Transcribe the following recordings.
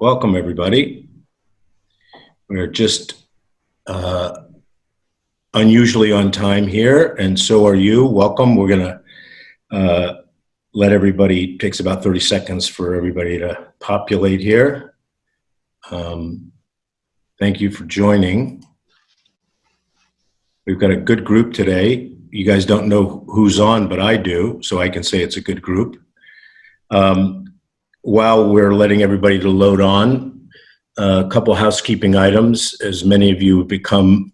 Welcome, everybody. We're just unusually on time here, and so are you. Welcome. We're going to let everybody, it takes about 30 seconds for everybody to populate here. Thank you for joining. We've got a good group today. You guys don't know who's on, but I do, so I can say it's a good group. While we're letting everybody to load on, a couple housekeeping items. As many of you have become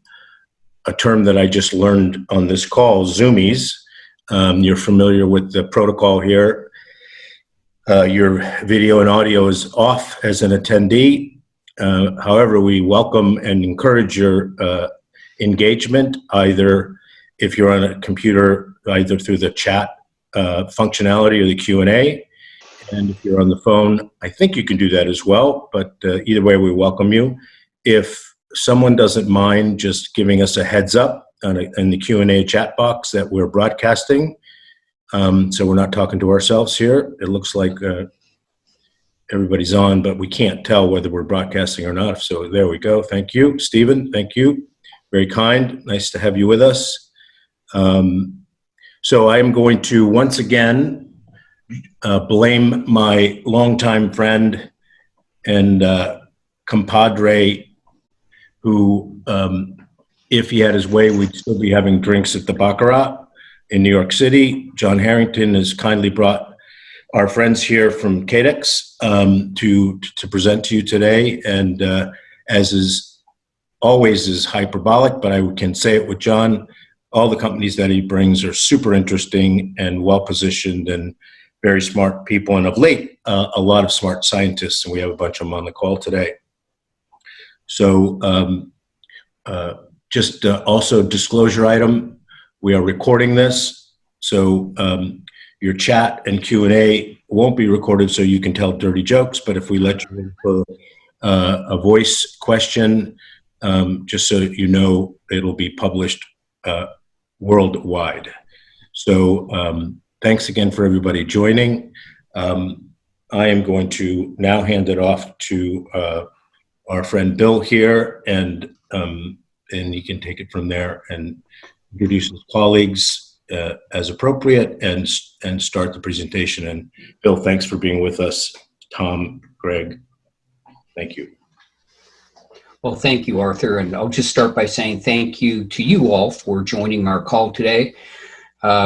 a term that I just learned on this call, Zoomies. You're familiar with the protocol here. Your video and audio is off as an attendee. However, we welcome and encourage your engagement, either if you're on a computer, either through the chat functionality or the Q&A. And if you're on the phone, I think you can do that as well, but either way, we welcome you. If someone doesn't mind just giving us a heads up in the Q&A chat box that we're broadcasting, so we're not talking to ourselves here. It looks like everybody's on, but we can't tell whether we're broadcasting or not. So there we go. Thank you. Stephen, thank you. Very kind. Nice to have you with us. So I am going to once again blame my longtime friend and compadre who, if he had his way, we'd still be having drinks at the Baccarat in New York City. John Harrington has kindly brought our friends here from Cadex to present to you today, and as is always is hyperbolic, but I can say it with John, all the companies that he brings are super interesting and well-positioned and very smart people, and of late, a lot of smart scientists, and we have a bunch of them on the call today. So just also disclosure item, we are recording this, so your chat and Q&A won't be recorded so you can tell dirty jokes, but if we let you in for a voice question, just so that you know, it'll be published worldwide. So thanks again for everybody joining. I am going to now hand it off to our friend Bill here, and he can take it from there and introduce his colleagues as appropriate and start the presentation. And Bill, thanks for being with us. Tom, Greg, thank you. Well, thank you, Arthur. And I'll just start by saying thank you to you all for joining our call today.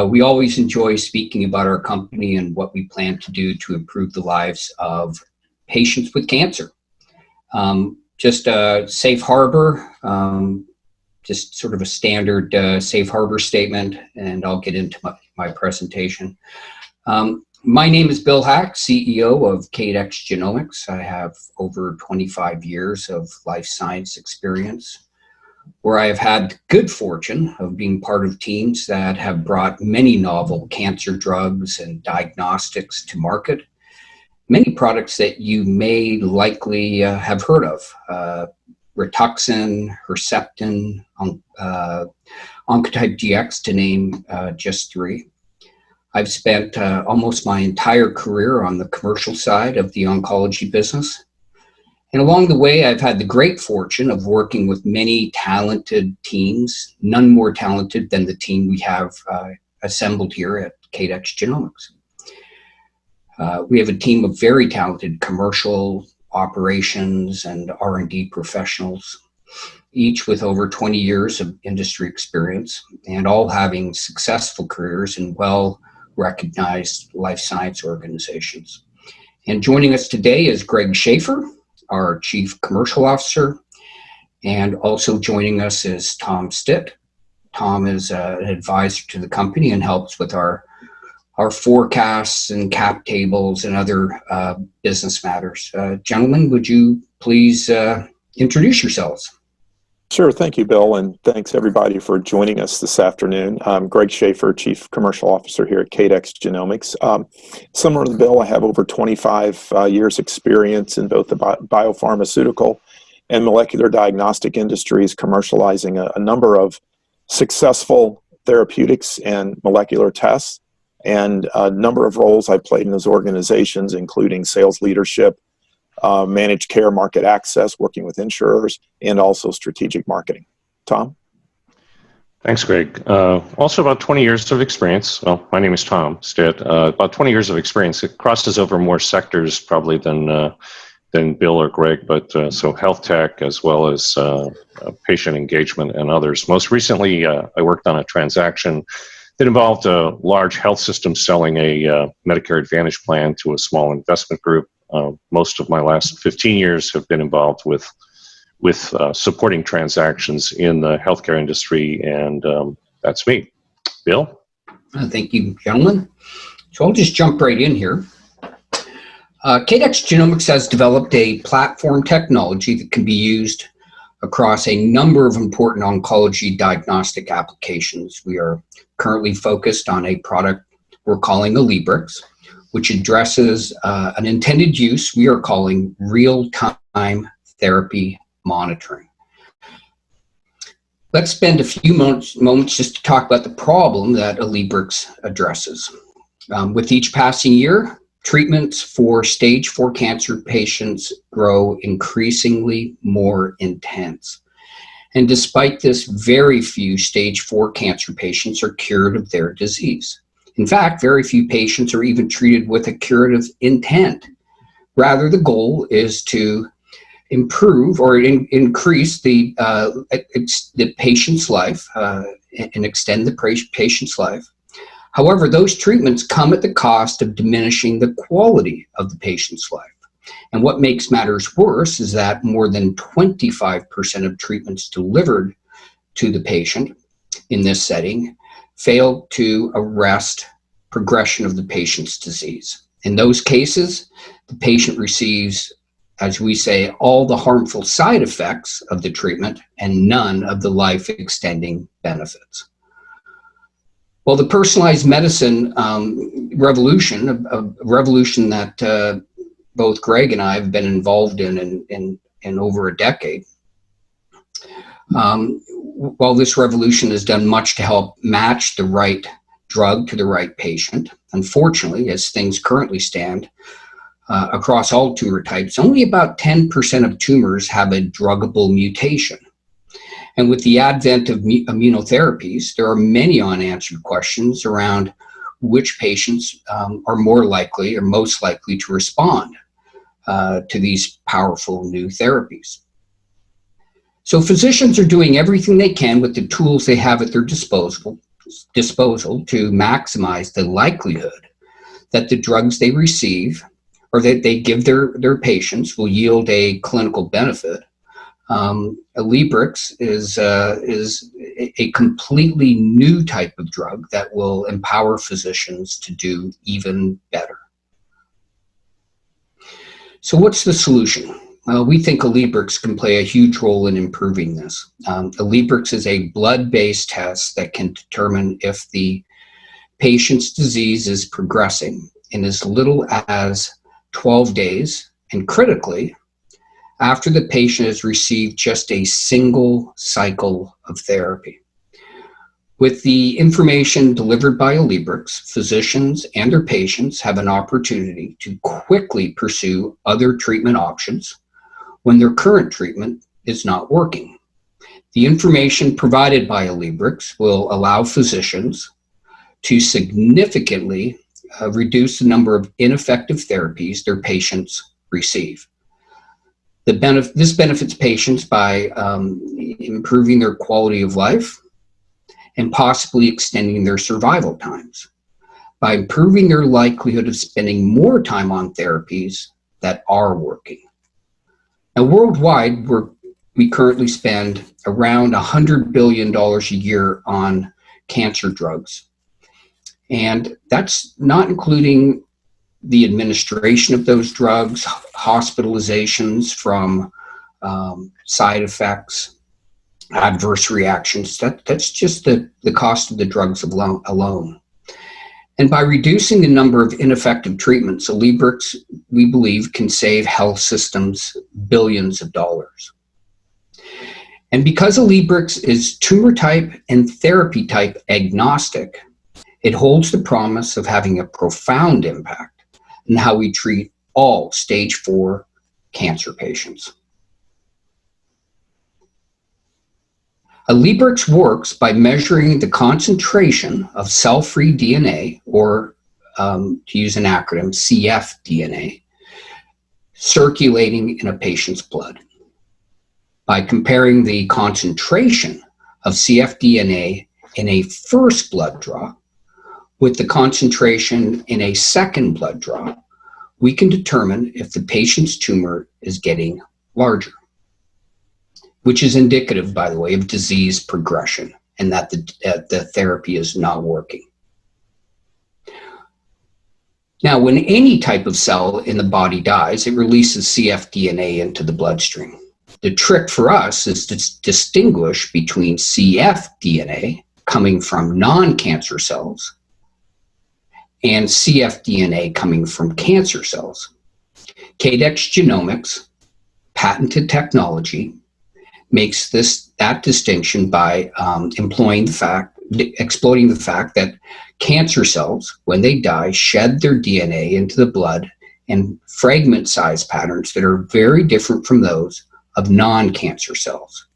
We always enjoy speaking about our company and what we plan to do to improve the lives of patients with cancer. Just a safe harbor, just sort of a standard safe harbor statement, and I'll get into my presentation. My name is Bill Haack, CEO of Cadex Genomics. I have over 25 years of life science experience, where I have had the good fortune of being part of teams that have brought many novel cancer drugs and diagnostics to market. Many products that you may likely have heard of, Rituxan, Herceptin, Oncotype DX, to name just three. I've spent almost my entire career on the commercial side of the oncology business. And along the way, I've had the great fortune of working with many talented teams, none more talented than the team we have assembled here at Cadex Genomics. We have a team of very talented commercial operations and R&D professionals, each with over 20 years of industry experience, and all having successful careers in well-recognized life science organizations. And joining us today is Greg Schaefer, our Chief Commercial Officer, and also joining us is Tom Stitt. Tom is an advisor to the company and helps with our forecasts and cap tables and other business matters. Gentlemen, would you please introduce yourselves? Sure. Thank you, Bill, and thanks everybody for joining us this afternoon. I'm Greg Schaefer, Chief Commercial Officer here at Cadex Genomics. Similar to Bill, I have over 25 years experience in both the biopharmaceutical and molecular diagnostic industries, commercializing a number of successful therapeutics and molecular tests, and a number of roles I played in those organizations, including sales leadership, managed care market access, working with insurers, and also strategic marketing. Tom? Thanks, Greg. Also about 20 years of experience. Well, my name is Tom Stitt. About 20 years of experience. It crosses over more sectors probably than Bill or Greg, but so health tech as well as patient engagement and others. Most recently, I worked on a transaction that involved a large health system selling a Medicare Advantage plan to a small investment group. Most of my last 15 years have been involved with supporting transactions in the healthcare industry, and that's me. Bill? Thank you, gentlemen. So I'll just jump right in here. Cadex Genomics has developed a platform technology that can be used across a number of important oncology diagnostic applications. We are currently focused on a product we're calling Alibrex, which addresses an intended use we are calling real-time therapy monitoring. Let's spend a few moments just to talk about the problem that Alibrex addresses. With each passing year, treatments for stage 4 cancer patients grow increasingly more intense. And despite this, very few stage 4 cancer patients are cured of their disease. In fact, very few patients are even treated with a curative intent. Rather, the goal is to improve or increase the patient's life and extend the patient's life. However, those treatments come at the cost of diminishing the quality of the patient's life. And what makes matters worse is that more than 25% of treatments delivered to the patient in this setting fail to arrest progression of the patient's disease. In those cases, the patient receives, as we say, all the harmful side effects of the treatment and none of the life-extending benefits. Well, the personalized medicine revolution, a revolution that both Greg and I have been involved in over a decade, while this revolution has done much to help match the right drug to the right patient, unfortunately, as things currently stand, across all tumor types, only about 10% of tumors have a druggable mutation. And with the advent of immunotherapies, there are many unanswered questions around which patients are more likely or most likely to respond to these powerful new therapies. So physicians are doing everything they can with the tools they have at their disposal to maximize the likelihood that the drugs they receive or that they give their patients will yield a clinical benefit. Librex is a completely new type of drug that will empower physicians to do even better. So what's the solution? We think Alibrex can play a huge role in improving this. Alibrex is a blood-based test that can determine if the patient's disease is progressing in as little as 12 days, and critically, after the patient has received just a single cycle of therapy. With the information delivered by Alibrex, physicians and their patients have an opportunity to quickly pursue other treatment options when their current treatment is not working. The information provided by Alibrex will allow physicians to significantly reduce the number of ineffective therapies their patients receive. This benefits patients by improving their quality of life and possibly extending their survival times by improving their likelihood of spending more time on therapies that are working. Now, worldwide, we currently spend around $100 billion a year on cancer drugs. And that's not including the administration of those drugs, hospitalizations from side effects, adverse reactions. That's just the cost of the drugs alone. And by reducing the number of ineffective treatments, Alibrex, we believe, can save health systems billions of dollars. And because Alibrex is tumor type and therapy type agnostic, it holds the promise of having a profound impact in how we treat all stage 4 cancer patients. A librex works by measuring the concentration of cell-free DNA, or to use an acronym, cfDNA, circulating in a patient's blood. By comparing the concentration of cfDNA in a first blood draw with the concentration in a second blood draw, we can determine if the patient's tumor is getting larger, which is indicative, by the way, of disease progression and that the therapy is not working. Now, when any type of cell in the body dies, it releases cfDNA into the bloodstream. The trick for us is to distinguish between cfDNA coming from non-cancer cells and cfDNA coming from cancer cells. Cadex Genomics, patented technology, makes that distinction by exploiting the fact that cancer cells, when they die, shed their DNA into the blood in fragment size patterns that are very different from those of non-cancer cells.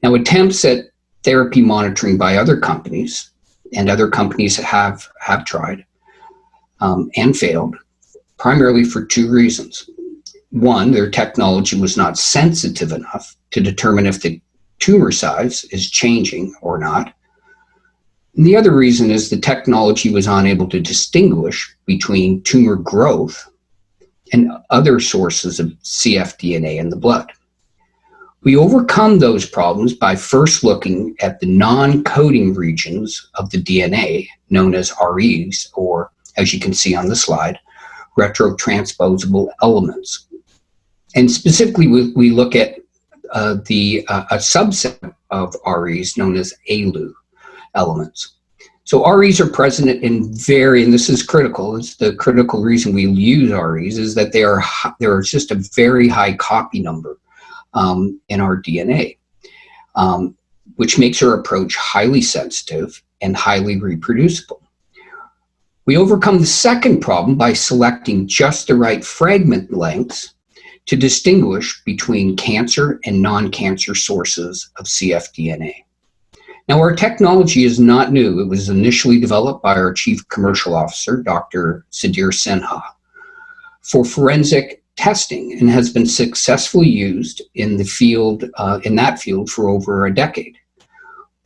Now, attempts at therapy monitoring by other companies, and other companies have tried and failed, primarily for two reasons. One, their technology was not sensitive enough to determine if the tumor size is changing or not. And the other reason is the technology was unable to distinguish between tumor growth and other sources of cfDNA in the blood. We overcome those problems by first looking at the non-coding regions of the DNA, known as REs, or, as you can see on the slide, retrotransposable elements. And specifically, we look at a subset of REs known as ALU elements. So REs are present in and this is critical, it's the critical reason we use REs, is that there is just a very high copy number in our DNA, which makes our approach highly sensitive and highly reproducible. We overcome the second problem by selecting just the right fragment lengths to distinguish between cancer and non-cancer sources of cfDNA. Now, our technology is not new. It was initially developed by our Chief Commercial Officer, Dr. Sudhir Sinha, for forensic testing, and has been successfully used in that field for over a decade.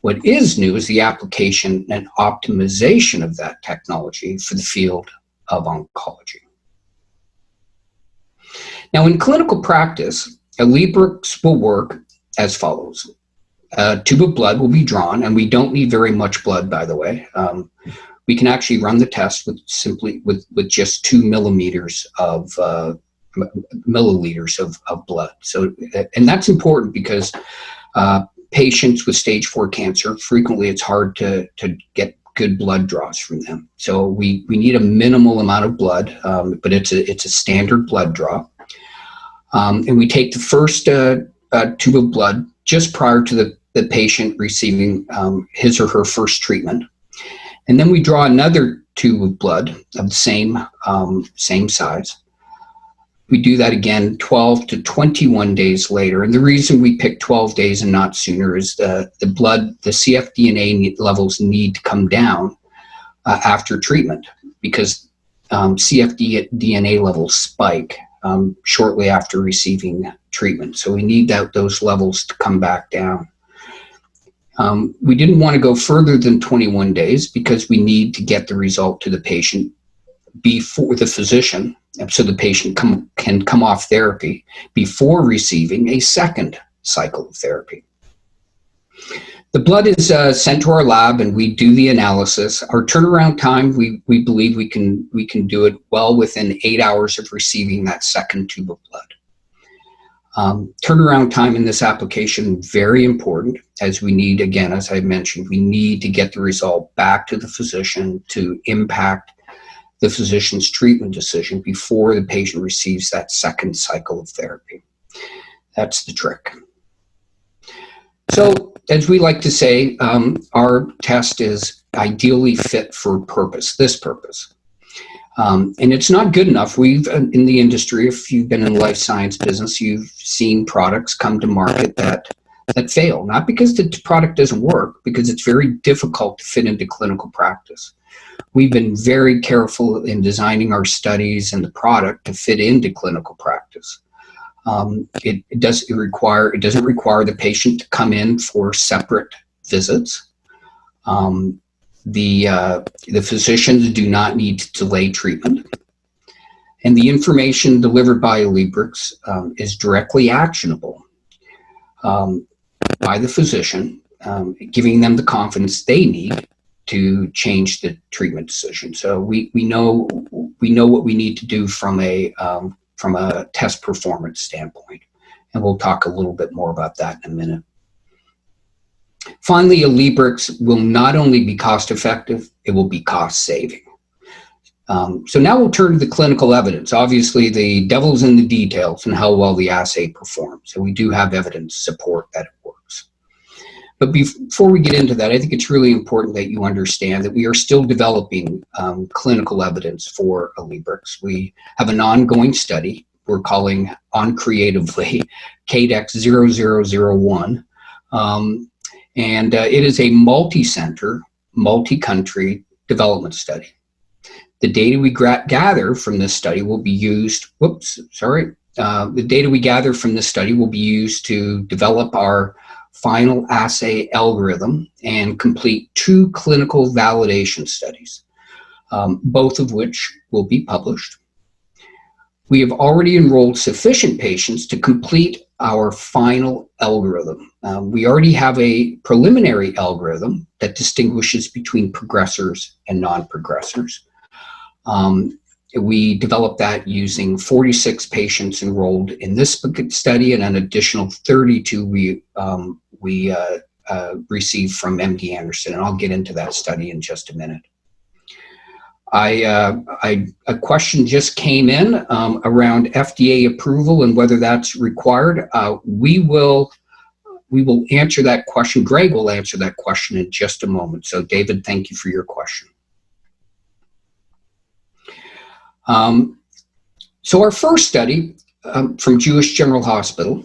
What is new is the application and optimization of that technology for the field of oncology. Now, in clinical practice, a librex will work as follows. A tube of blood will be drawn, and we don't need very much blood, by the way. We can actually run the test with just 2 milliliters of blood. So, and that's important because patients with stage 4 cancer, frequently it's hard to get good blood draws from them. So we need a minimal amount of blood, but it's a standard blood draw. And we take the first tube of blood just prior to the patient receiving his or her first treatment. And then we draw another tube of blood of the same size. We do that again 12 to 21 days later. And the reason we pick 12 days and not sooner is the cfDNA levels need to come down after treatment, because cfDNA levels spike shortly after receiving treatment. So we need those levels to come back down. We didn't want to go further than 21 days because we need to get the result to the patient before the physician, so the patient can come off therapy before receiving a second cycle of therapy. The blood is sent to our lab, and we do the analysis. Our turnaround time, we believe we can do it well within 8 hours of receiving that second tube of blood. Turnaround time in this application, very important, as we need, again, as I mentioned, we need to get the result back to the physician to impact the physician's treatment decision before the patient receives that second cycle of therapy. That's the trick. So, as we like to say, our test is ideally fit for this purpose. And it's not good enough. We've, in the industry, if you've been in the life science business, you've seen products come to market that fail, not because the product doesn't work, because it's very difficult to fit into clinical practice. We've been very careful in designing our studies and the product to fit into clinical practice. It doesn't require the patient to come in for separate visits. The physicians do not need to delay treatment. And the information delivered by Alibrex is directly actionable by the physician, giving them the confidence they need to change the treatment decision. So we know what we need to do from a test performance standpoint, and we'll talk a little bit more about that in a minute. Finally, Alibrex will not only be cost effective, it will be cost saving. So now we'll turn to the clinical evidence. Obviously, the devil's in the details and how well the assay performs. So we do have evidence to support that it works. But before we get into that, I think it's really important that you understand that we are still developing clinical evidence for Alibrex. We have an ongoing study we're calling uncreatively Cadex 0001. And it is a multi-center, multi-country development study. The data we gather from this study will be used, the data we gather from this study will be used to develop our final assay algorithm and complete 2 clinical validation studies, both of which will be published. We have already enrolled sufficient patients to complete our final algorithm. We already have a preliminary algorithm that distinguishes between progressors and non-progressors. We developed that using 46 patients enrolled in this study and an additional 32 we received from MD Anderson, and I'll get into that study in just a minute. A question just came in around FDA approval and whether that's required. We will answer that question. Greg will answer that question in just a moment. So David, thank you for your question. So our first study from Jewish General Hospital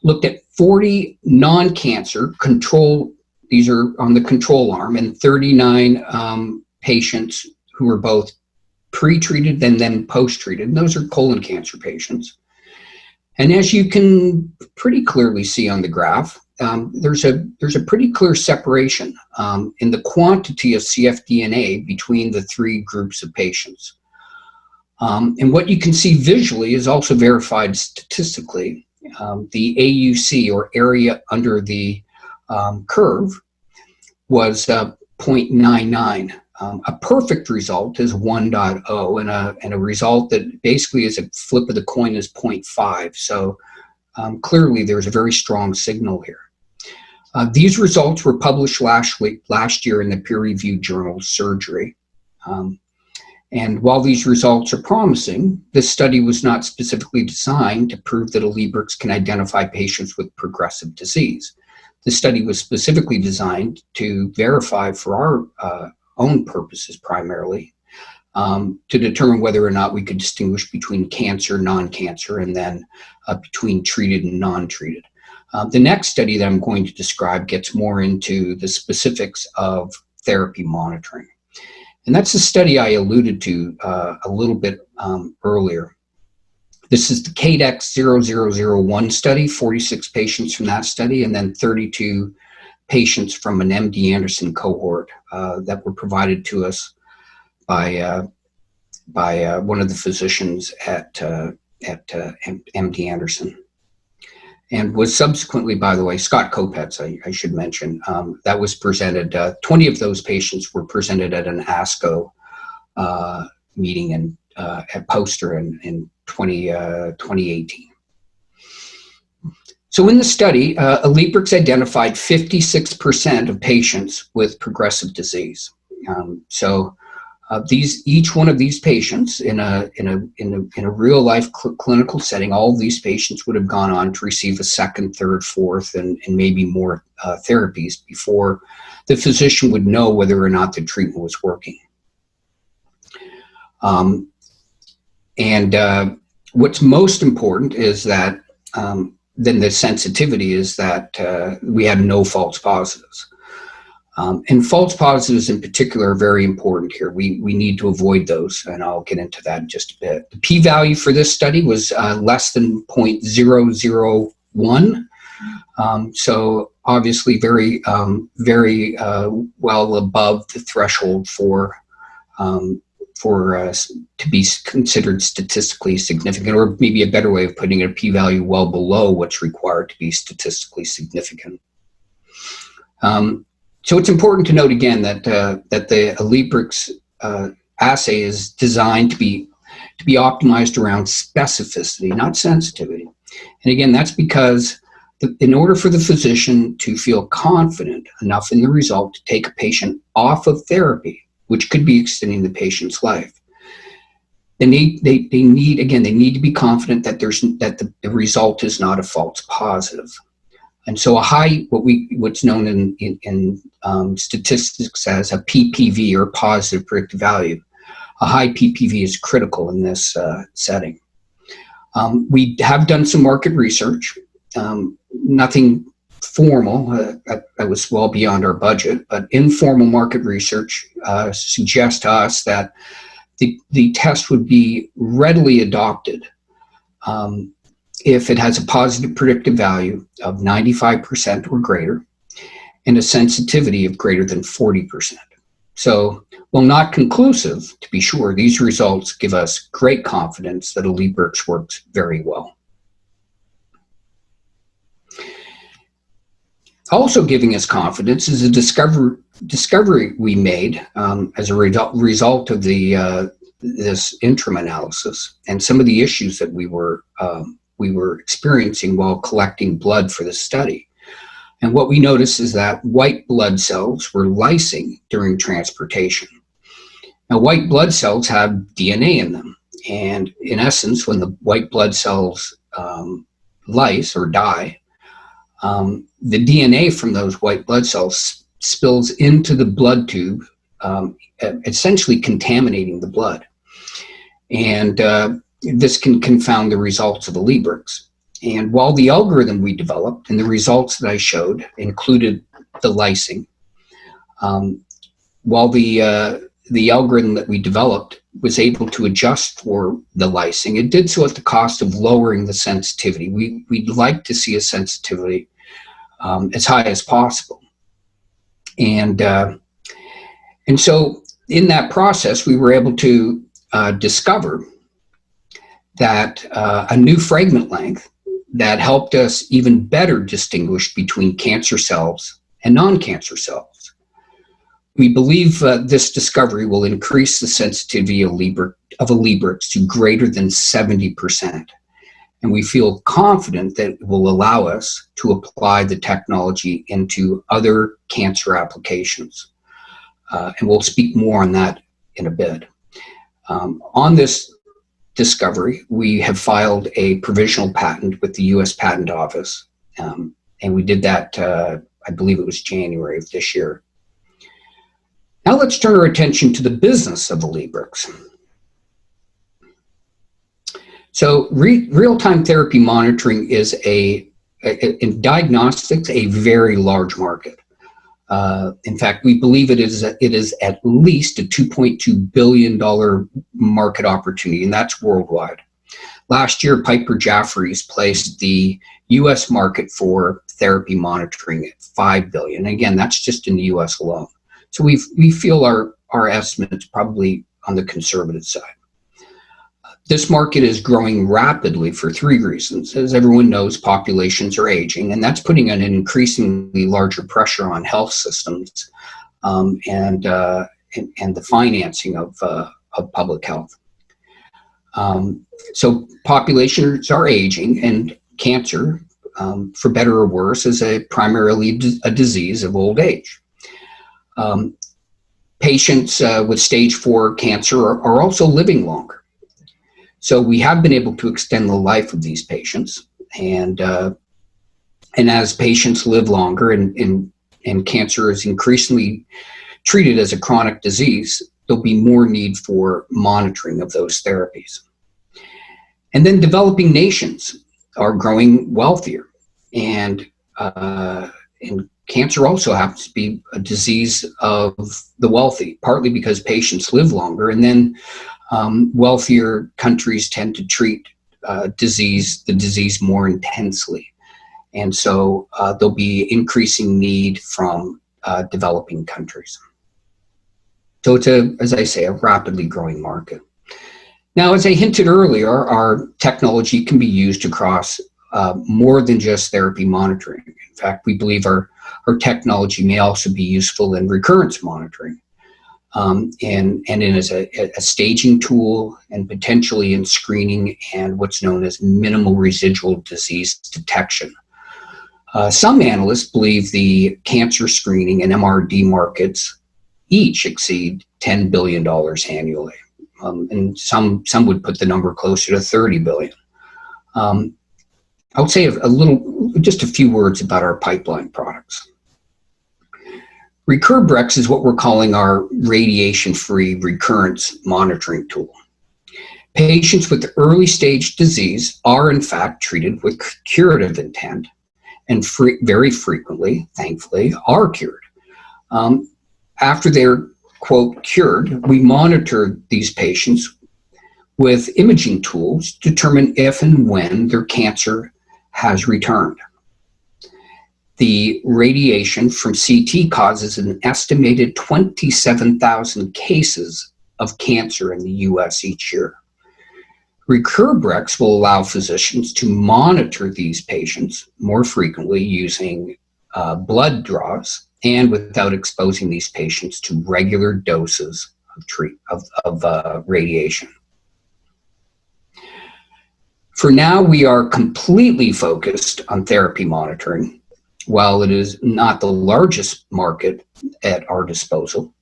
looked at 40 non-cancer control, these are on the control arm, and 39 patients who were both pre-treated and then post-treated, and those are colon cancer patients. And as you can pretty clearly see on the graph, there's a pretty clear separation in the quantity of cfDNA between the 3 groups of patients. And what you can see visually is also verified statistically. The AUC, or area under the curve, was 0.99. A perfect result is 1.0, and a result that basically is a flip of the coin is 0.5. So clearly there's a very strong signal here. These results were published last year in the peer-reviewed journal Surgery. And while these results are promising, this study was not specifically designed to prove that Alibrex can identify patients with progressive disease. The study was specifically designed to verify for our own purposes primarily, to determine whether or not we could distinguish between cancer, non-cancer, and then between treated and non-treated. The next study that I'm going to describe gets more into the specifics of therapy monitoring. And that's the study I alluded to a little bit earlier. This is the Cadex 0001 study, 46 patients from that study, and then 32 patients from an MD Anderson cohort that were provided to us by one of the physicians at MD Anderson. And was subsequently, by the way, Scott Kopetz, I should mention, that was presented, 20 of those patients were presented at an ASCO meeting and at poster in 2018. So in the study, Alibrex identified 56% of patients with progressive disease. Each one of these patients in a real life clinical setting, all of these patients would have gone on to receive a second, third, fourth, and maybe more therapies before the physician would know whether or not the treatment was working. What's most important is that then the sensitivity is that we had no false positives. And false positives in particular are very important here. We need to avoid those, and I'll get into that in just a bit. The p-value for this study was less than 0.001. So obviously very well above the threshold for to be considered statistically significant, or maybe a better way of putting it, a p-value well below what's required to be statistically significant. So it's important to note again that the Alibrex assay is designed to be optimized around specificity, not sensitivity. And again, that's because in order for the physician to feel confident enough in the result to take a patient off of therapy, which could be extending the patient's life, they need to be confident that the result is not a false positive. And so a high, what's known in statistics as a PPV, or positive predictive value, a high PPV is critical in this setting. We have done some market research, nothing formal. That was well beyond our budget, but informal market research suggests to us that the test would be readily adopted if it has a positive predictive value of 95% or greater and a sensitivity of greater than 40%. So, while not conclusive, to be sure, these results give us great confidence that Alibrex works very well. Also giving us confidence is a discovery we made as a result of this interim analysis and some of the issues that we were experiencing while collecting blood for this study. And what we noticed is that white blood cells were lysing during transportation. Now, white blood cells have DNA in them. And in essence, when the white blood cells lyse or die, the DNA from those white blood cells spills into the blood tube, essentially contaminating the blood. And this can confound the results of the Alibrex. And while the algorithm we developed and the results that I showed included the lysing, while the algorithm that we developed was able to adjust for the lysing, it did so at the cost of lowering the sensitivity. We'd like to see a sensitivity as high as possible. And so in that process, we were able to discover that a new fragment length that helped us even better distinguish between cancer cells and non-cancer cells. We believe this discovery will increase the sensitivity of Alibrex to greater than 70%. And we feel confident that it will allow us to apply the technology into other cancer applications. And we'll speak more on that in a bit. On this discovery, we have filed a provisional patent with the U.S. Patent Office. And we did that, I believe it was January of this year. Now let's turn our attention to the business of Alibrex. So real-time therapy monitoring is in diagnostics, a very large market. In fact, we believe it is at least a $2.2 billion market opportunity, and that's worldwide. Last year, Piper Jaffray's placed the U.S. market for therapy monitoring at $5 billion. Again, that's just in the U.S. alone. So we feel our estimate's probably on the conservative side. This market is growing rapidly for three reasons. As everyone knows, populations are aging, and that's putting an increasingly larger pressure on health systems and the financing of public health. So populations are aging, and cancer, for better or worse, is primarily a disease of old age. Patients with stage 4 cancer are also living longer. So we have been able to extend the life of these patients, and as patients live longer and cancer is increasingly treated as a chronic disease, there'll be more need for monitoring of those therapies. And then developing nations are growing wealthier, and cancer also happens to be a disease of the wealthy, partly because patients live longer, and then wealthier countries tend to treat the disease more intensely. And so there'll be increasing need from developing countries. So it's, as I say, a rapidly growing market. Now, as I hinted earlier, our technology can be used across more than just therapy monitoring. In fact, we believe our technology may also be useful in recurrence monitoring, and as a staging tool, and potentially in screening and what's known as minimal residual disease detection. Some analysts believe the cancer screening and MRD markets each exceed $10 billion annually. And some would put the number closer to 30 billion. I would say just a few words about our pipeline products. Librex is what we're calling our radiation-free recurrence monitoring tool. Patients with early stage disease are in fact treated with curative intent, and very frequently, thankfully, are cured. After they're, quote, cured, we monitor these patients with imaging tools to determine if and when their cancer has returned. The radiation from CT causes an estimated 27,000 cases of cancer in the US each year. Librex will allow physicians to monitor these patients more frequently using blood draws and without exposing these patients to regular doses of radiation. For now, we are completely focused on therapy monitoring. While it is not the largest market at our disposal,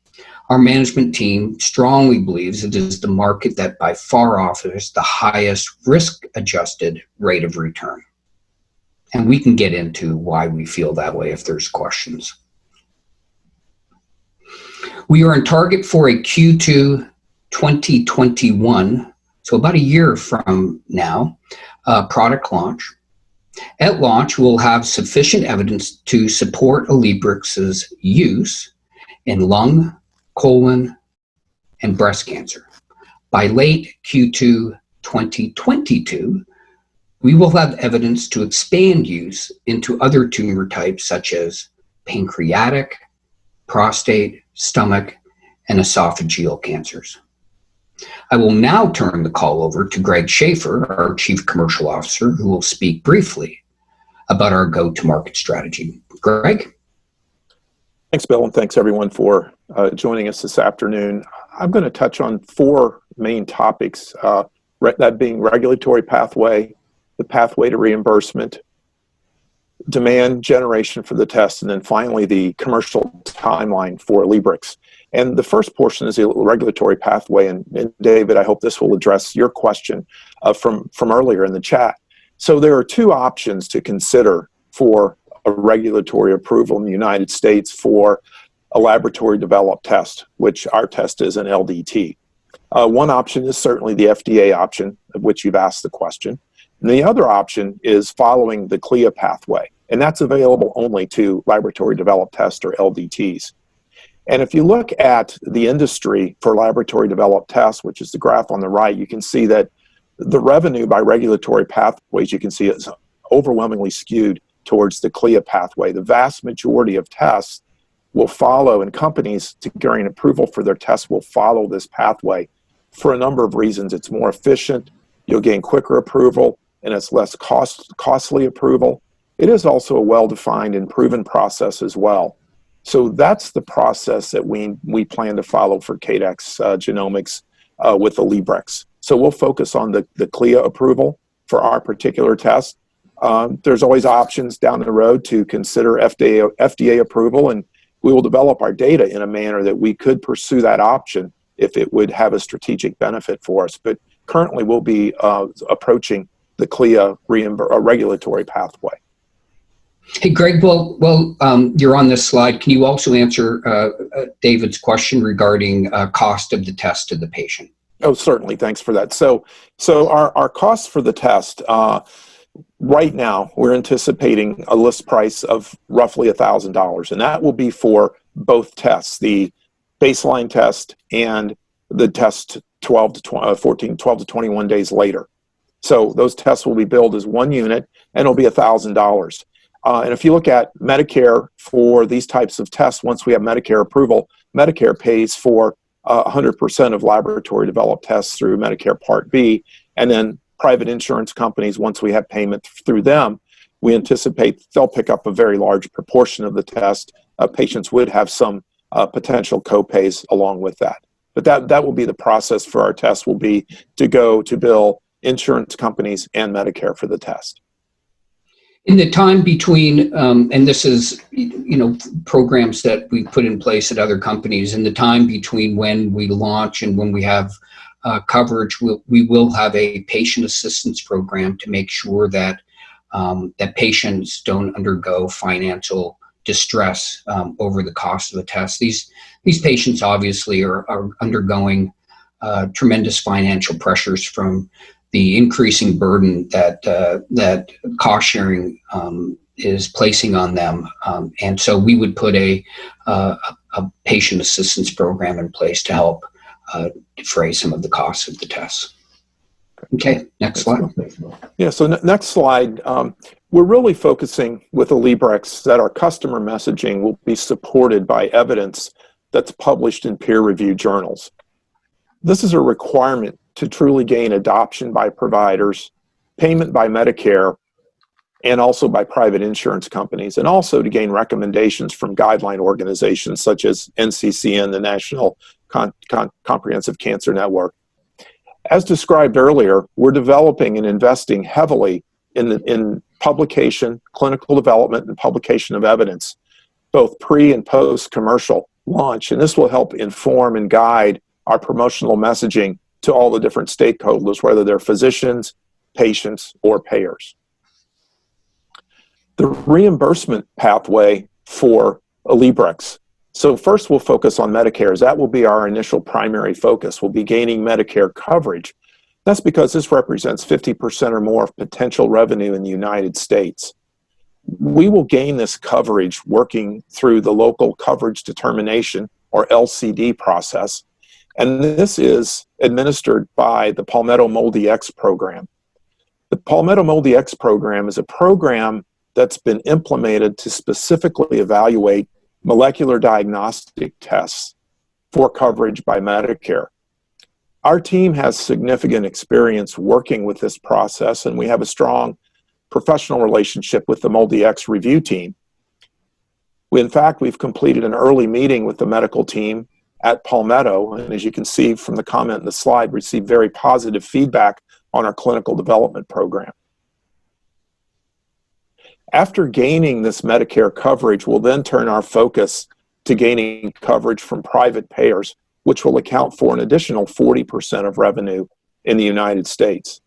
our management team strongly believes it is the market that by far offers the highest risk-adjusted rate of return. And we can get into why we feel that way if there's questions. We are on target for a Q2 2021, so about a year from now, product launch. At launch, we'll have sufficient evidence to support Alibrex's use in lung, colon, and breast cancer. By late Q2 2022, we will have evidence to expand use into other tumor types such as pancreatic, prostate, stomach, and esophageal cancers. I will now turn the call over to Greg Schaefer, our Chief Commercial Officer, who will speak briefly about our go-to-market strategy. Greg? Thanks, Bill, and thanks everyone for joining us this afternoon. I'm going to touch on four main topics, that being regulatory pathway, the pathway to reimbursement, demand generation for the test, and then finally the commercial timeline for Librex. And the first portion is the regulatory pathway, and David, I hope this will address your question from earlier in the chat. So there are two options to consider for a regulatory approval in the United States for a laboratory developed test, which our test is an LDT. One option is certainly the FDA option, of which you've asked the question. And the other option is following the CLIA pathway, and that's available only to laboratory developed tests or LDTs. And if you look at the industry for laboratory developed tests, which is the graph on the right, you can see that the revenue by regulatory pathways, you can see is overwhelmingly skewed towards the CLIA pathway. The vast majority of tests will follow, and companies to gain approval for their tests will follow this pathway for a number of reasons. It's more efficient, you'll gain quicker approval, and it's less costly approval. It is also a well-defined and proven process as well. So that's the process that we plan to follow for Cadex Genomics with the Librex. So we'll focus on the CLIA approval for our particular test. There's always options down the road to consider FDA approval, and we will develop our data in a manner that we could pursue that option if it would have a strategic benefit for us. But currently we'll be approaching the CLIA regulatory pathway. Hey, Greg, well, you're on this slide. Can you also answer David's question regarding cost of the test to the patient? Oh, certainly. Thanks for that. So our costs for the test, right now, we're anticipating a list price of roughly $1,000, and that will be for both tests, the baseline test and the test 12 to 21 days later. So those tests will be billed as one unit, and it'll be $1,000. And if you look at Medicare for these types of tests, once we have Medicare approval, Medicare pays for 100% of laboratory developed tests through Medicare Part B, and then private insurance companies, once we have payment through them, we anticipate they'll pick up a very large proportion of the test. Patients would have some potential co-pays along with that. But that will be the process for our test, will be to go to bill insurance companies and Medicare for the test. In the time between, and this is, programs that we put in place at other companies, in the time between when we launch and when we have coverage, we will have a patient assistance program to make sure that that patients don't undergo financial distress over the cost of the test. These patients obviously are undergoing tremendous financial pressures from the increasing burden that cost sharing is placing on them, and so we would put a patient assistance program in place to help defray some of the costs of the tests. Okay, next slide. Yeah, so next slide. We're really focusing with Alibrex that our customer messaging will be supported by evidence that's published in peer-reviewed journals. This is a requirement to truly gain adoption by providers, payment by Medicare, and also by private insurance companies, and also to gain recommendations from guideline organizations such as NCCN, the National Comprehensive Cancer Network. As described earlier, we're developing and investing heavily in publication, clinical development, and publication of evidence, both pre and post commercial launch, and this will help inform and guide our promotional messaging to all the different stakeholders, whether they're physicians, patients, or payers. The reimbursement pathway for Alibrex. So first we'll focus on Medicare, as that will be our initial primary focus. We'll be gaining Medicare coverage. That's because this represents 50% or more of potential revenue in the United States. We will gain this coverage working through the local coverage determination, or LCD process, and this is administered by the Palmetto MolDX program. The Palmetto MolDX program is a program that's been implemented to specifically evaluate molecular diagnostic tests for coverage by Medicare. Our team has significant experience working with this process, and we have a strong professional relationship with the MolDX review team. In fact, we've completed an early meeting with the medical team at Palmetto, and as you can see from the comment in the slide, received very positive feedback on our clinical development program. After gaining this Medicare coverage, we'll then turn our focus to gaining coverage from private payers, which will account for an additional 40% of revenue in the United States.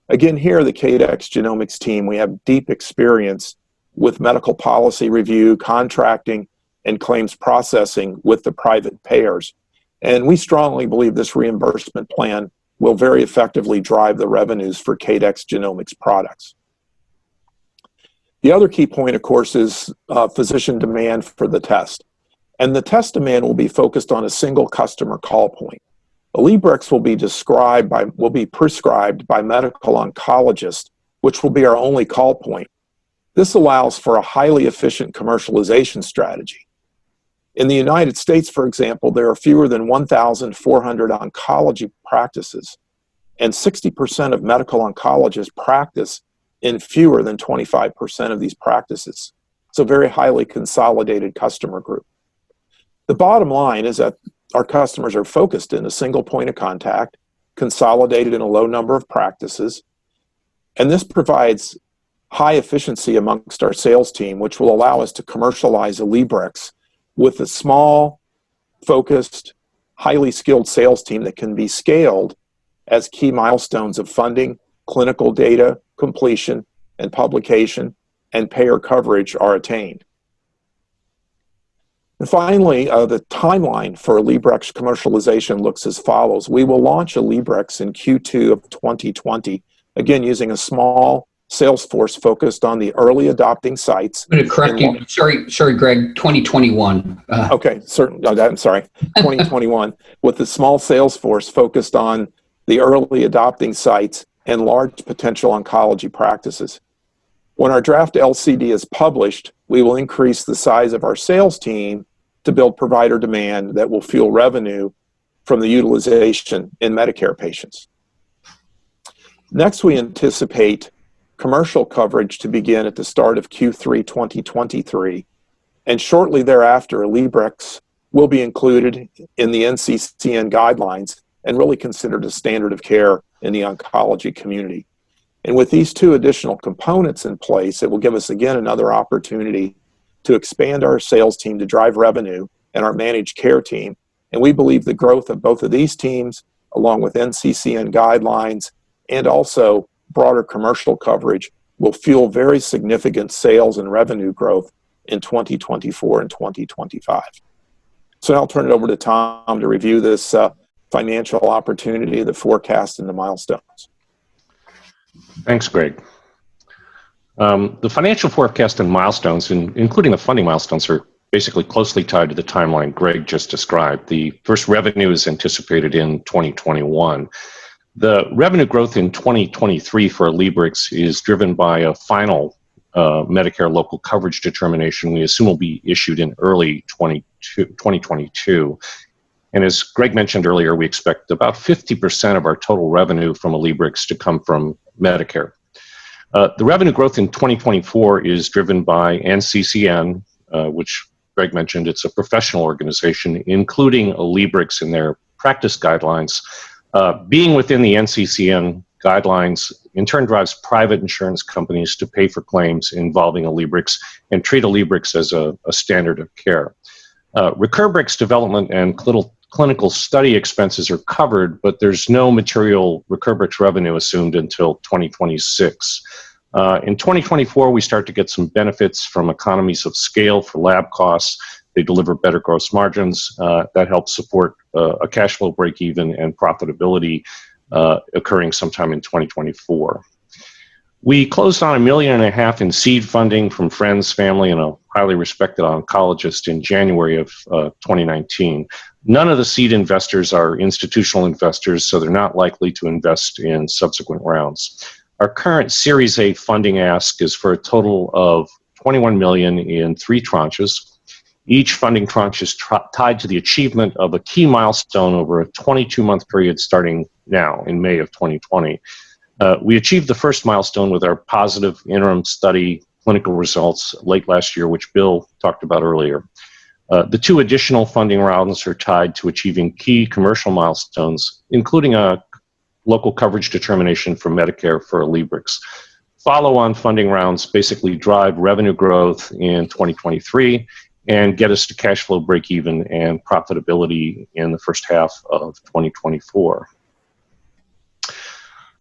Again, here, the Cadex Genomics team, we have deep experience with medical policy review, contracting, and claims processing with the private payers. And we strongly believe this reimbursement plan will very effectively drive the revenues for Cadex Genomics products. The other key point, of course, is physician demand for the test. And the test demand will be focused on a single customer call point. Alibrex will be prescribed by medical oncologists, which will be our only call point. This allows for a highly efficient commercialization strategy. In the United States, for example, there are fewer than 1,400 oncology practices, and 60% of medical oncologists practice in fewer than 25% of these practices. So very highly consolidated customer group. The bottom line is that our customers are focused in a single point of contact, consolidated in a low number of practices, and this provides high efficiency amongst our sales team, which will allow us to commercialize Alibrex with a small, focused, highly skilled sales team that can be scaled as key milestones of funding, clinical data completion and publication, and payer coverage are attained. And finally, the timeline for librex commercialization looks as follows. We will launch librex in Q2 of 2020, again using a small sales force focused on the early adopting sites. I'm going to correct you. Sorry, Greg. 2021. Okay, I'm sorry. 2021 with the small sales force focused on the early adopting sites and large potential oncology practices. When our draft LCD is published, we will increase the size of our sales team to build provider demand that will fuel revenue from the utilization in Medicare patients. Next, we anticipate commercial coverage to begin at the start of Q3 2023, and shortly thereafter, librex will be included in the NCCN guidelines and really considered a standard of care in the oncology community. And with these two additional components in place, it will give us again another opportunity to expand our sales team to drive revenue and our managed care team. And we believe the growth of both of these teams, along with NCCN guidelines and also broader commercial coverage, will fuel very significant sales and revenue growth in 2024 and 2025. So now I'll turn it over to Tom to review this financial opportunity, the forecast, and the milestones. Thanks, Greg. The financial forecast and milestones, including the funding milestones, are basically closely tied to the timeline Greg just described. The first revenue is anticipated in 2021. The revenue growth in 2023 for librex is driven by a final Medicare local coverage determination we assume will be issued in early 2022. And as Greg mentioned earlier, we expect about 50% of our total revenue from librex to come from Medicare. The revenue growth in 2024 is driven by NCCN, which Greg mentioned. It's a professional organization, including librex in their practice guidelines. Being within the NCCN guidelines in turn drives private insurance companies to pay for claims involving librex and treat librex as a standard of care. Recurbrix development and clinical study expenses are covered, but there's no material Recurbrix revenue assumed until 2026. In 2024, we start to get some benefits from economies of scale for lab costs. They deliver better gross margins. That helps support a cash flow break even and profitability occurring sometime in 2024. We closed on $1.5 million in seed funding from friends, family, and a highly respected oncologist in January of 2019. None of the seed investors are institutional investors, so they're not likely to invest in subsequent rounds. Our current Series A funding ask is for a total of $21 million in 3 tranches. Each funding tranche is tied to the achievement of a key milestone over a 22-month period starting now in May of 2020. We achieved the first milestone with our positive interim study clinical results late last year, which Bill talked about earlier. The 2 additional funding rounds are tied to achieving key commercial milestones, including a local coverage determination for Medicare for librex. Follow-on funding rounds basically drive revenue growth in 2023 and get us to cash flow break even and profitability in the first half of 2024.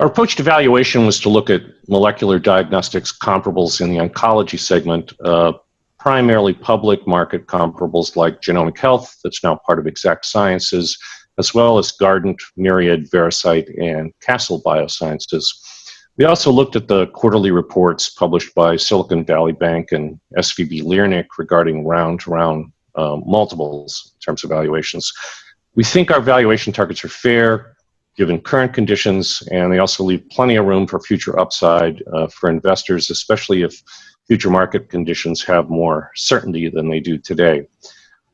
Our approach to valuation was to look at molecular diagnostics comparables in the oncology segment, primarily public market comparables like Genomic Health, that's now part of Exact Sciences, as well as Guardant, Myriad, Veracyte, and Castle Biosciences. We also looked at the quarterly reports published by Silicon Valley Bank and SVB Leerink regarding round-to-round multiples in terms of valuations. We think our valuation targets are fair given current conditions, and they also leave plenty of room for future upside for investors, especially if future market conditions have more certainty than they do today.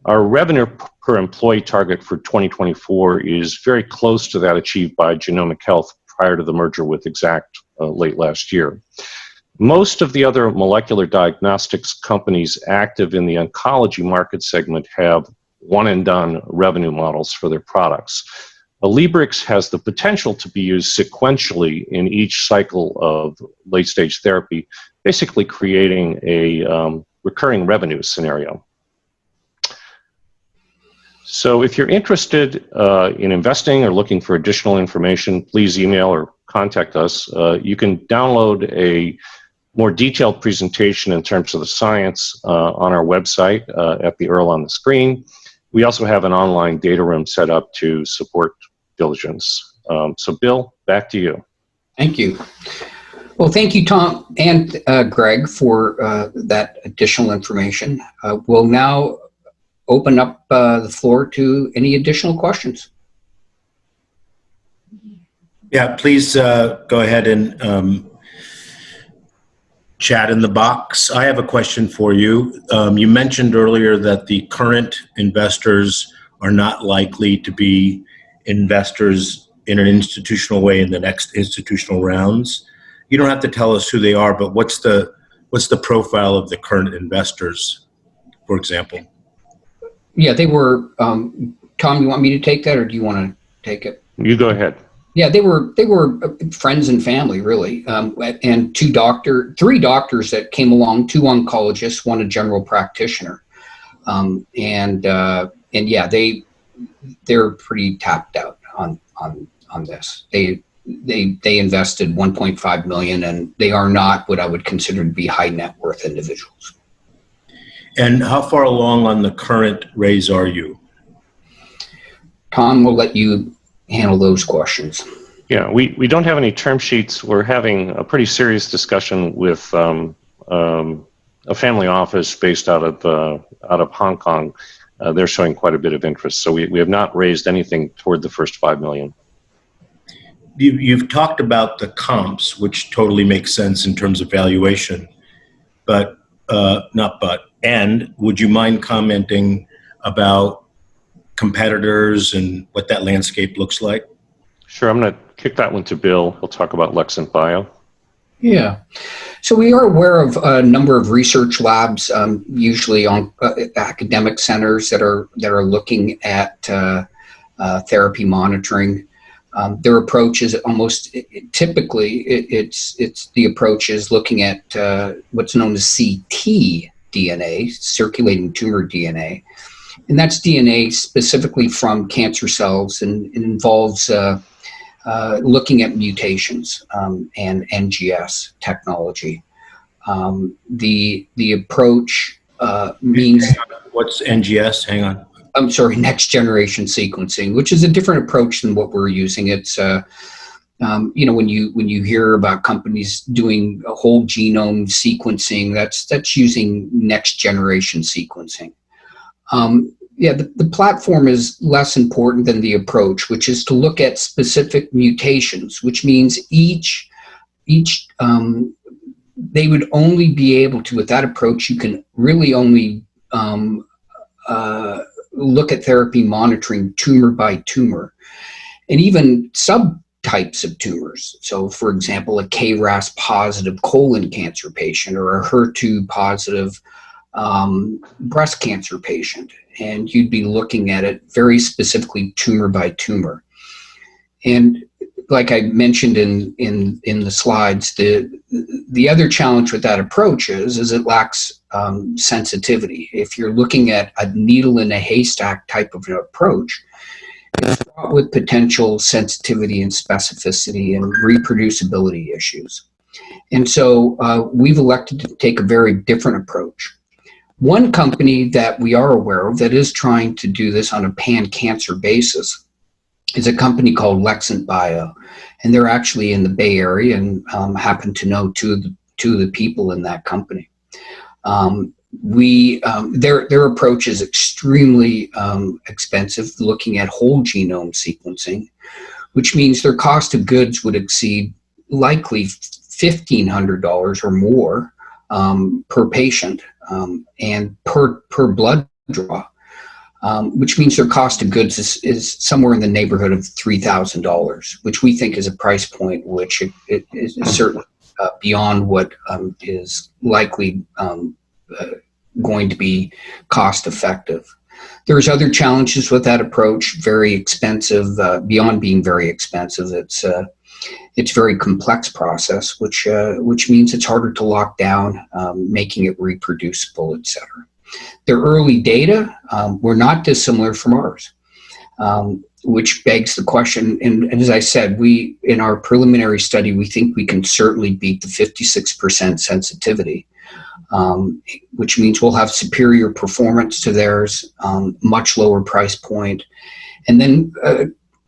Our revenue per employee target for 2024 is very close to that achieved by Genomic Health prior to the merger with Exact late last year. Most of the other molecular diagnostics companies active in the oncology market segment have one-and-done revenue models for their products. librex has the potential to be used sequentially in each cycle of late-stage therapy, basically creating a recurring revenue scenario. So if you're interested in investing or looking for additional information, please email or contact us. You can download a more detailed presentation in terms of the science on our website at the URL on the screen. We also have an online data room set up to support diligence. So Bill, back to you. Thank you. Well, thank you, Tom and Greg, for that additional information. We'll now open up the floor to any additional questions. Yeah, please go ahead and chat in the box. I have a question for you. You mentioned earlier that the current investors are not likely to be investors in an institutional way in the next institutional rounds. You don't have to tell us who they are, but what's the profile of the current investors, for example? Yeah, they were, Tom, you want me to take that, or do you want to take it? You go ahead. Yeah, they were friends and family, really, and three doctors that came along, 2 oncologists, 1 a general practitioner, and yeah, they're pretty tapped out on this. They invested 1.5 million, and they are not what I would consider to be high net worth individuals. And how far along on the current raise are you? Tom, we'll let you handle those questions. Yeah, we don't have any term sheets. We're having a pretty serious discussion with a family office based out of Hong Kong. They're showing quite a bit of interest. So we have not raised anything toward the first 5 million. You've talked about the comps, which totally makes sense in terms of valuation, but and would you mind commenting about competitors and what that landscape looks like? Sure, I'm going to kick that one to Bill. He'll talk about Lexent Bio. Yeah, so we are aware of a number of research labs, usually on academic centers that are looking at therapy monitoring. Their approach is almost typically it's the approach is looking at what's known as CT DNA, circulating tumor DNA, and that's DNA specifically from cancer cells, and it involves looking at mutations and NGS technology. The approach means... What's NGS? Hang on. I'm sorry, next generation sequencing, which is a different approach than what we're using. It's, when you hear about companies doing a whole genome sequencing, that's using next generation sequencing. Yeah, the platform is less important than the approach, which is to look at specific mutations, which means each they would only be able to, with that approach, you can really only look at therapy monitoring tumor by tumor, and even subtypes of tumors. So, for example, a KRAS positive colon cancer patient, or a HER2 positive breast cancer patient, and you'd be looking at it very specifically tumor by tumor. And like I mentioned in the slides, the other challenge with that approach is it lacks sensitivity. If you're looking at a needle in a haystack type of an approach, it's fraught with potential sensitivity and specificity and reproducibility issues. And so we've elected to take a very different approach. One company that we are aware of that is trying to do this on a pan-cancer basis is a company called Lexent Bio, and they're actually in the Bay Area, and happen to know two of the people in that company. Their approach is extremely expensive, looking at whole genome sequencing, which means their cost of goods would exceed likely $1,500 or more per patient, and per blood draw, which means their cost of goods is somewhere in the neighborhood of $3,000, which we think is a price point which it is certainly beyond what is likely going to be cost effective. There's other challenges with that approach. Very expensive, beyond being very expensive. It's a very complex process, which means it's harder to lock down, making it reproducible, etc. Their early data were not dissimilar from ours. which begs the question, and as I said, we, in our preliminary study, we think we can certainly beat the 56% sensitivity, which means we'll have superior performance to theirs, much lower price point, and then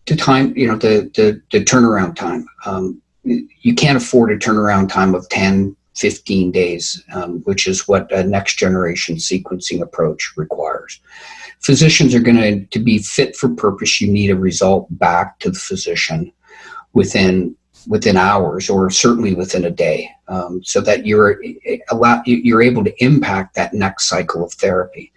the time, the turnaround time. You can't afford a turnaround time of 10, 15 days, which is what a next generation sequencing approach requires. Physicians are going to be fit for purpose. You need a result back to the physician within hours, or certainly within a day, so that you're able to impact that next cycle of therapy.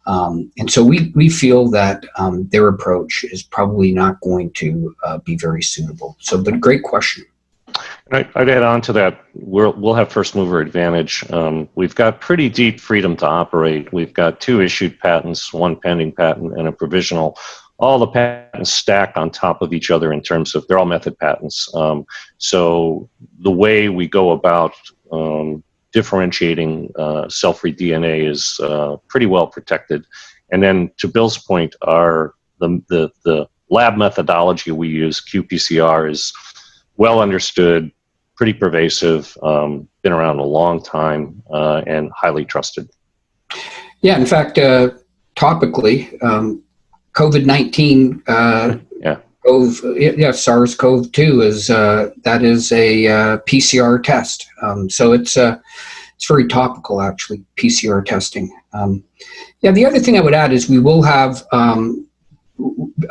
And so we feel that their approach is probably not going to be very suitable. So, but great question. I'd add on to that, we'll have first mover advantage. We've got pretty deep freedom to operate. We've got 2 issued patents, 1 pending patent, and a provisional. All the patents stack on top of each other in terms of, they're all method patents. So the way we go about differentiating cell-free DNA is pretty well protected. And then to Bill's point, the lab methodology we use, qPCR, is well understood, pretty pervasive, been around a long time, and highly trusted. Yeah, in fact, topically, COVID-19, SARS-CoV-2 is that is a PCR test. So it's very topical, actually, PCR testing. The other thing I would add is we will have,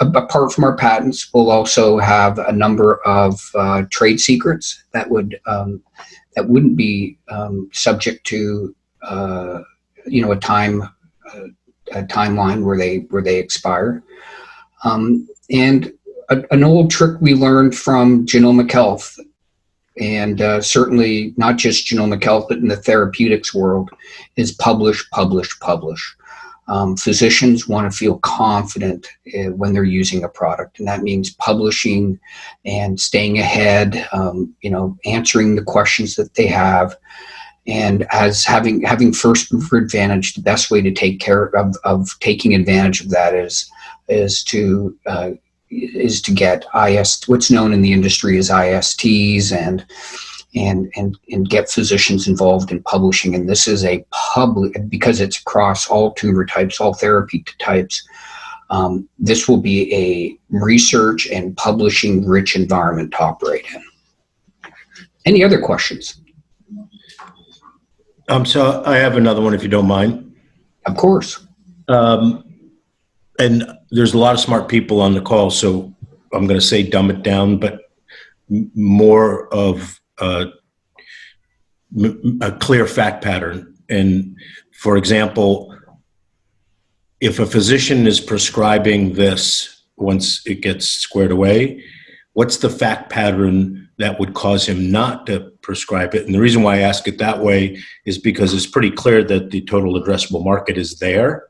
apart from our patents, we'll also have a number of trade secrets that wouldn't be subject to a timeline where they expire. And an old trick we learned from genomic health, and certainly not just genomic health, but in the therapeutics world, is publish, publish, publish. Physicians want to feel confident when they're using a product, and that means publishing and staying ahead, answering the questions that they have. And as having first mover advantage, the best way to take care of taking advantage of that is to get what's known in the industry as ISTs, and get physicians involved in publishing. And this is a public, because it's across all tumor types, all therapy types. This will be a research and publishing rich environment to operate in. Any other questions? So I have another one, if you don't mind. Of course. And there's a lot of smart people on the call, so I'm going to say dumb it down, but more of a clear fact pattern. And for example, if a physician is prescribing this once it gets squared away, what's the fact pattern that would cause him not to prescribe it? And the reason why I ask it that way is because it's pretty clear that the total addressable market is there.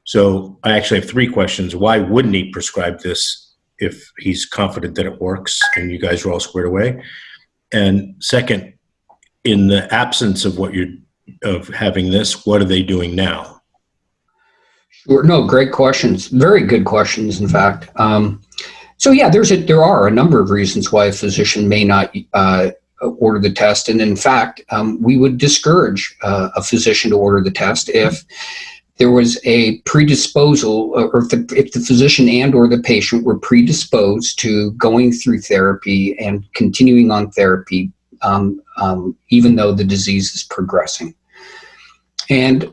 So I actually have 3 questions. Why wouldn't he prescribe this if he's confident that it works and you guys are all squared away? And second, in the absence of of having this, what are they doing now? Sure. No, great questions. Very good questions, in fact. So yeah, there are a number of reasons why a physician may not order the test, and in fact, we would discourage a physician to order the test if there was a predisposal, or if the physician and or the patient were predisposed to going through therapy and continuing on therapy, even though the disease is progressing. And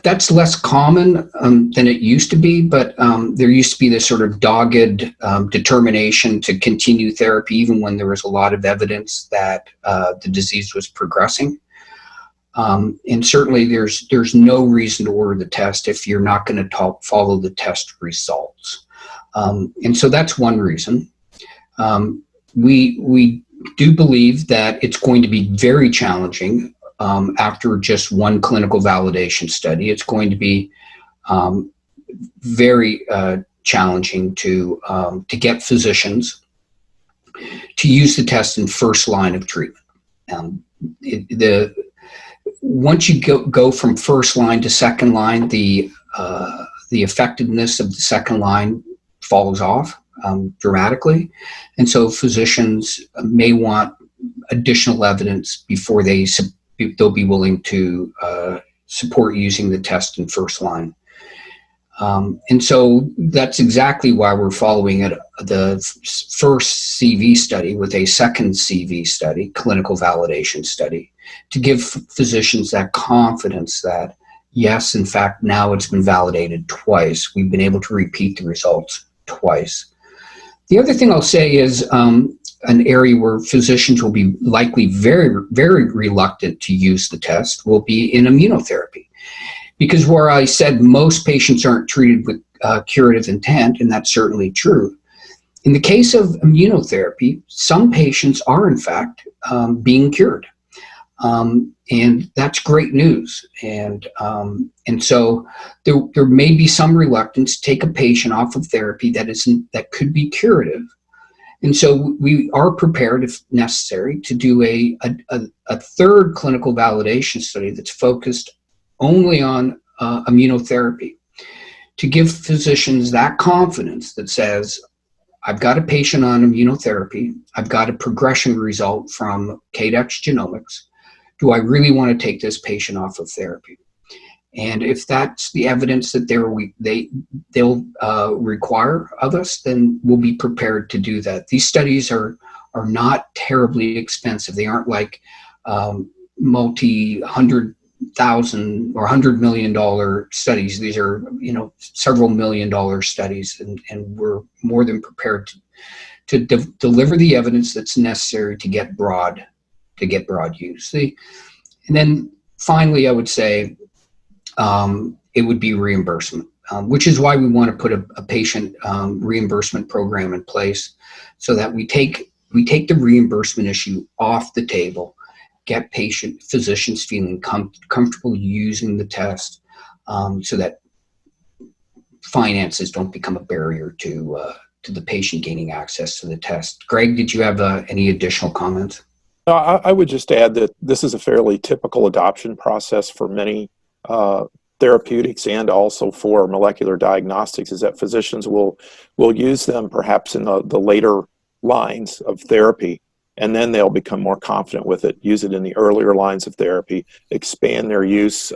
that's less common than it used to be, but there used to be this sort of dogged determination to continue therapy even when there was a lot of evidence that the disease was progressing. And certainly there's no reason to order the test if you're not going to follow the test results. And so that's one reason. We do believe that it's going to be very challenging after just one clinical validation study. It's going to be very challenging to get physicians to use the test in first line of treatment. Once you go from first line to second line, the effectiveness of the second line falls off dramatically. And so physicians may want additional evidence before they'll be willing to support using the test in first line. And so that's exactly why we're following the first CV study with a second CV study, clinical validation study, to give physicians that confidence that, yes, in fact, now it's been validated twice. We've been able to repeat the results twice. The other thing I'll say is an area where physicians will be likely very, very reluctant to use the test will be in immunotherapy. Because where I said most patients aren't treated with curative intent, and that's certainly true, in the case of immunotherapy, some patients are in fact being cured. And that's great news. And so there may be some reluctance to take a patient off of therapy that could be curative. And so we are prepared, if necessary, to do a third clinical validation study that's focused only on immunotherapy, to give physicians that confidence that says, I've got a patient on immunotherapy, I've got a progression result from Cadex Genomics. Do I really want to take this patient off of therapy? And if that's the evidence that they'll require of us, then we'll be prepared to do that. These studies are not terribly expensive. They aren't like multi-$100,000 or $100 million studies. These are, several $1 million studies, and we're more than prepared to deliver the evidence that's necessary to get broad use. And then finally, I would say it would be reimbursement, which is why we want to put a patient reimbursement program in place, so that we take the reimbursement issue off the table, get physicians feeling comfortable using the test, so that finances don't become a barrier to the patient gaining access to the test. Greg, did you have any additional comments? I would just add that this is a fairly typical adoption process for many therapeutics and also for molecular diagnostics, is that physicians will use them perhaps in the later lines of therapy, and then they'll become more confident with it, use it in the earlier lines of therapy, expand their use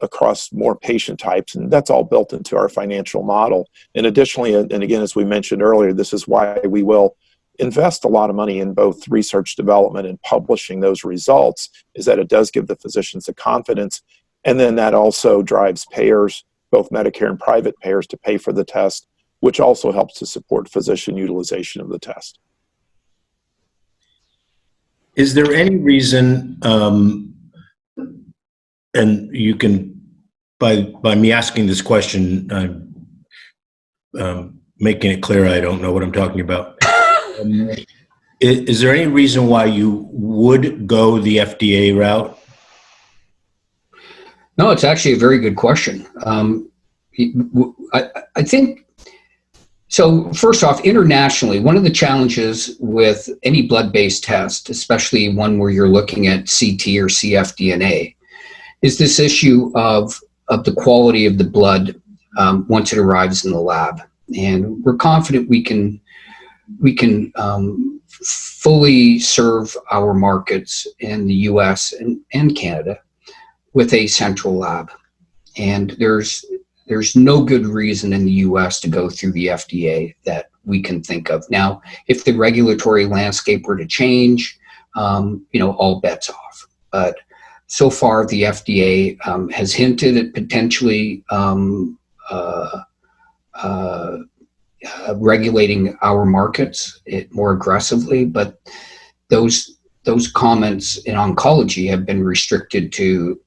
across more patient types, and that's all built into our financial model. And additionally, and again, as we mentioned earlier, this is why we will invest a lot of money in both research development and publishing those results, is that it does give the physicians the confidence, and then that also drives payers, both Medicare and private payers, to pay for the test, which also helps to support physician utilization of the test. Is there any reason, and you can, by me asking this question, I'm making it clear I don't know what I'm talking about. Is there any reason why you would go the FDA route? No, it's actually a very good question. I think, so first off, internationally, one of the challenges with any blood-based test, especially one where you're looking at CT or cfDNA, is this issue of the quality of the blood once it arrives in the lab. And we're confident we can fully serve our markets in the US and Canada with a central lab. And there's no good reason in the US to go through the FDA that we can think of. Now, if the regulatory landscape were to change, all bets off. But so far, the FDA has hinted at potentially regulating our markets more aggressively, but those comments in oncology have been restricted to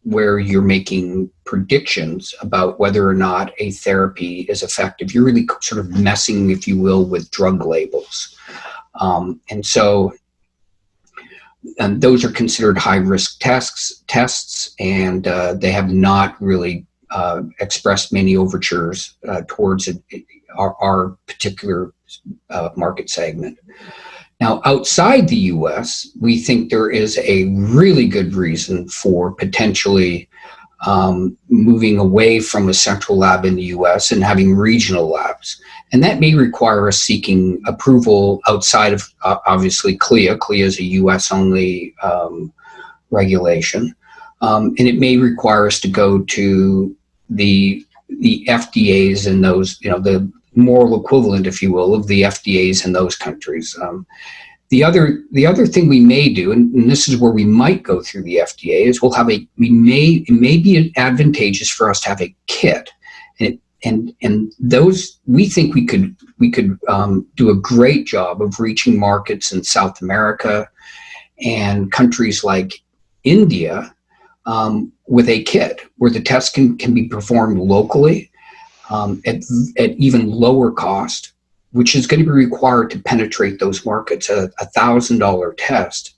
where you're making predictions about whether or not a therapy is effective. You're really sort of messing, if you will, with drug labels. And so those are considered high-risk tests, and they have not really expressed many overtures towards our particular market segment. Now, outside the US, we think there is a really good reason for potentially moving away from a central lab in the US and having regional labs. And that may require us seeking approval outside of, obviously, CLIA. CLIA is a US-only regulation. And it may require us to go to the FDAs and those, the moral equivalent, if you will, of the FDAs in those countries. The other thing we may do, and this is where we might go through the FDA, is it may be advantageous for us to have a kit, and those we think we could do a great job of reaching markets in South America and countries like India with a kit where the test can be performed locally at even lower cost, which is going to be required to penetrate those markets. A $1,000 test,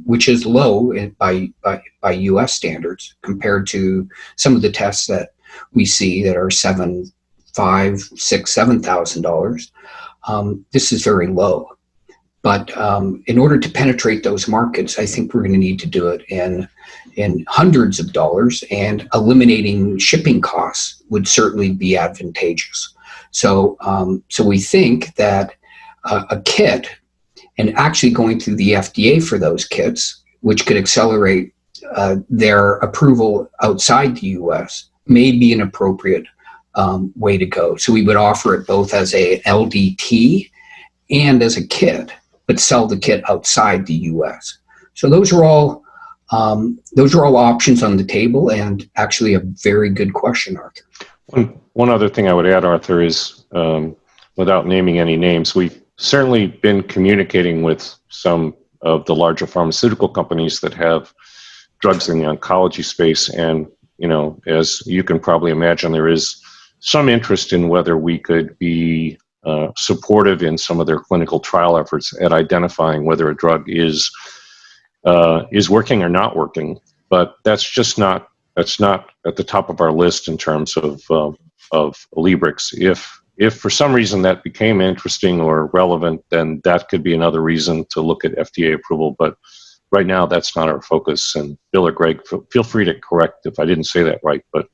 which is low by U.S. standards compared to some of the tests that we see that are $7,000, $6,000, $7,000. This is very low. But in order to penetrate those markets, I think we're going to need to do it in hundreds of dollars, and eliminating shipping costs would certainly be advantageous. So we think that a kit, and actually going through the FDA for those kits, which could accelerate their approval outside the U.S., may be an appropriate way to go. So we would offer it both as a LDT and as a kit, but sell the kit outside the U.S. So those are all options on the table, and actually a very good question, Arthur. One other thing I would add, Arthur, is without naming any names, we've certainly been communicating with some of the larger pharmaceutical companies that have drugs in the oncology space. And, as you can probably imagine, there is some interest in whether we could be supportive in some of their clinical trial efforts at identifying whether a drug is working or not working. But that's not at the top of our list in terms of librex. If for some reason that became interesting or relevant, then that could be another reason to look at FDA approval. But right now, that's not our focus. And Bill or Greg, feel free to correct if I didn't say that right. But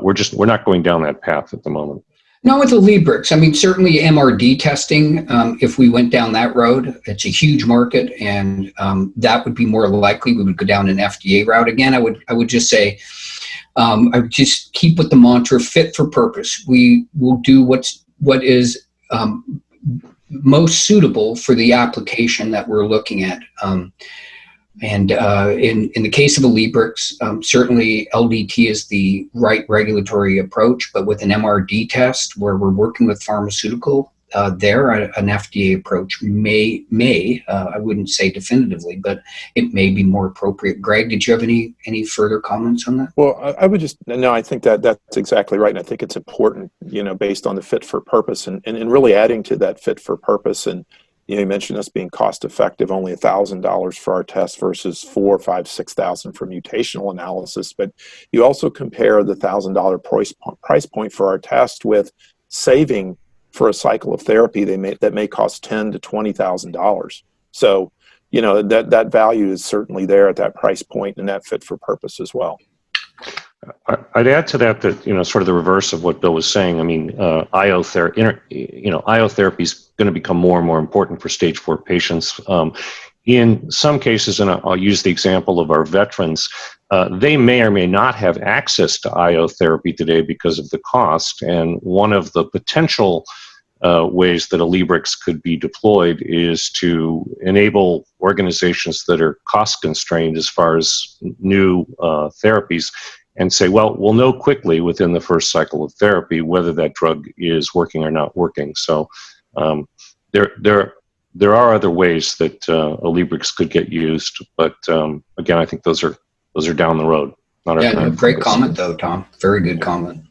we're not going down that path at the moment. No, with the librex, I mean, certainly MRD testing, if we went down that road, it's a huge market, and that would be more likely we would go down an FDA route. Again, I would just say, I would just keep with the mantra, fit for purpose. We will do what is most suitable for the application that we're looking at. And in the case of a librex, certainly LDT is the right regulatory approach, but with an MRD test where we're working with pharmaceutical, an FDA approach may, I wouldn't say definitively, but it may be more appropriate. Greg, did you have any further comments on that? Well, I think that's exactly right. And I think it's important, based on the fit for purpose and really adding to that fit for purpose. And you mentioned us being cost effective, only $1,000 for our test versus $4,000, $5,000, $6,000 for mutational analysis. But you also compare the $1,000 price point for our test with saving for a cycle of therapy that may cost $10,000 to $20,000. So, that value is certainly there at that price point, and that fit for purpose as well. I'd add to that sort of the reverse of what Bill was saying. I mean, IO therapy is going to become more and more important for stage 4 patients. In some cases, and I'll use the example of our veterans, they may or may not have access to IO therapy today because of the cost. And one of the potential ways that a librex could be deployed is to enable organizations that are cost constrained as far as new therapies, and say, well, we'll know quickly within the first cycle of therapy whether that drug is working or not working. So there are other ways that a librex could get used, but again, I think those are down the road. Great comment though, Tom. Very good comment.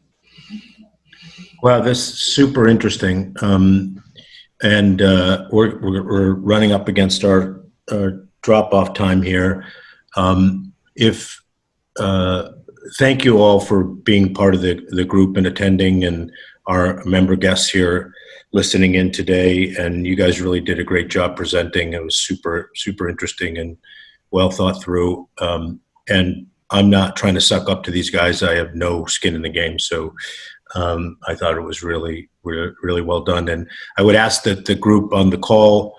Wow, this is super interesting, and we're running up against our drop-off time here. Thank you all for being part of the group and attending, and our member guests here listening in today. And you guys really did a great job presenting. It was super, super interesting and well thought through. And I'm not trying to suck up to these guys. I have no skin in the game. So I thought it was really well done. And I would ask that the group on the call,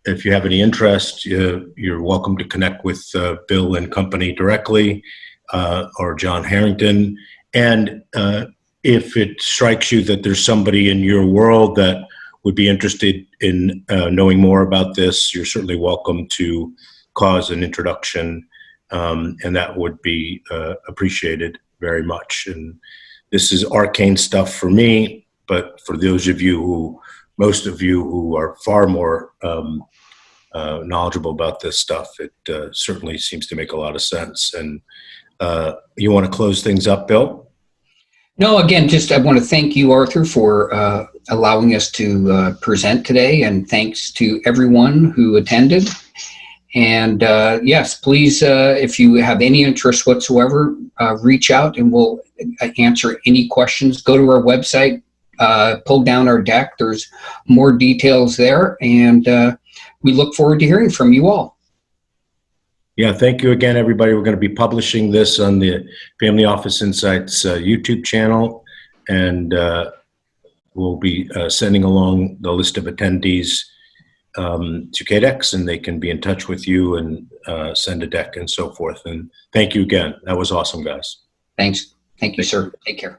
if you have any interest, you're welcome to connect with Bill and company directly, or John Harrington. And if it strikes you that there's somebody in your world that would be interested in knowing more about this, you're certainly welcome to cause an introduction, and that would be appreciated very much. And this is arcane stuff for me, but for those of you most of you who are far more knowledgeable about this stuff, it certainly seems to make a lot of sense. And you want to close things up, Bill? No, again, just I want to thank you, Arthur, for allowing us to present today, and thanks to everyone who attended. And yes, please, if you have any interest whatsoever, reach out and we'll answer any questions. Go to our website, pull down our deck. There's more details there, and we look forward to hearing from you all. Yeah, thank you again, everybody. We're going to be publishing this on the Family Office Insights YouTube channel, and we'll be sending along the list of attendees to Cadex, and they can be in touch with you and send a deck and so forth. And thank you again. That was awesome, guys. Thanks. Thank you, sir. Take care.